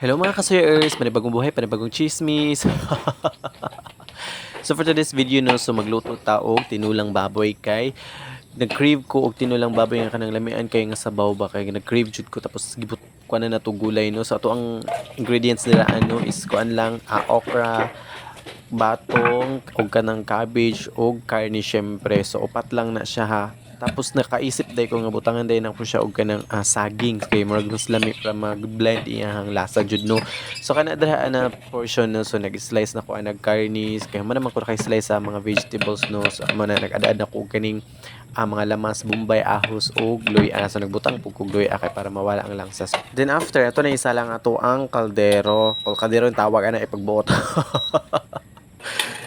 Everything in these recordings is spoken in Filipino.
Hello mga kasuyers, panibagong buhay, panibagong chismis. So for today's video no, so magluto ta og tinulang baboy kay nag-crave ko og tinulang baboy nga kanang lamian kay nga sabaw ba kay nag-crave jud ko tapos gibut ko na nato gulay no. So ato ang ingredients nila ano is kuan lang okra, batong og kanang cabbage og karni syempre. So upat lang na siya ha. Tapos nakaisip day ko nga butangan day na ko siya og kanang saging kay murag mas lami para mag-blend iyang lasa jud no. So kana dira na portion no, so nag-slice na ko ang nag-karnis kay man naman ko slice sa mga vegetables no. So mo na nag-add na ko kaning mga lamas, bombay, ahos og luya. So nagbutang pug kog luya kay para mawala ang langsas. Then after ato na isa lang ato ang kaldero. Kaldero yung tawag ana ipagbuot.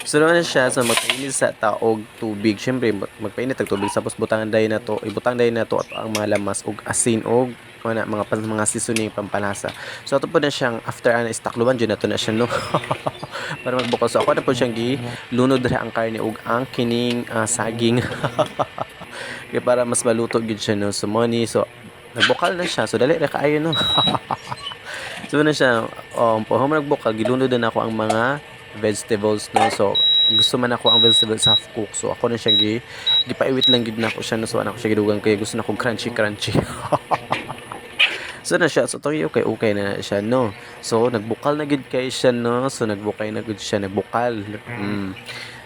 So naman siya sa magpainit sa taog tubig. Syempre magpainit ang tubig tapos butangan day na to, ibutang day na to ato ang mga lamas og asin og mga seasoning pampalasa. So ato po na siyang after ana istakluban jud nato na siya no. Para magbukal. So ako na po siyang gilunod dira ang karne og ang kining saging. Kaya para mas maluto gid siya no. So money so nagbukal na siya. So dali ra kaayo no. So na siya pohom nagbukal gilunod na ako ang mga vegetables no. So gusto man ako ang vegetables half cook, so ako na siya gipaiwit lang gid nako siya no. So anak ko siya gidugang kay gusto na ko crunchy. So na siya, so toyo okay na siya no. So nagbukal na gid kay siya no. So nagbukay na gid siya, nagbukal.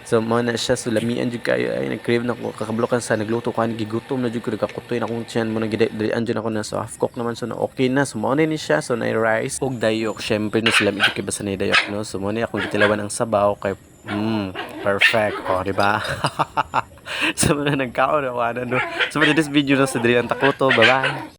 So mo na siya, so lamian jud kayo ay nag-crave na ko kakablokan sa nagluto ko gigutom na jud ko nagakutoy na akong tiyan mo nagidirian jud ako na. So half cook naman, so na okay na. So mo na ni siya, so na rice og dayok syempre no, sila medyo kay basta na dayok no. So mo na akong gitilawan ang sabaw kay perfect di ba? So mo na nagkaon ako ano no. So for this video no, sa diri ang takuto, bye bye.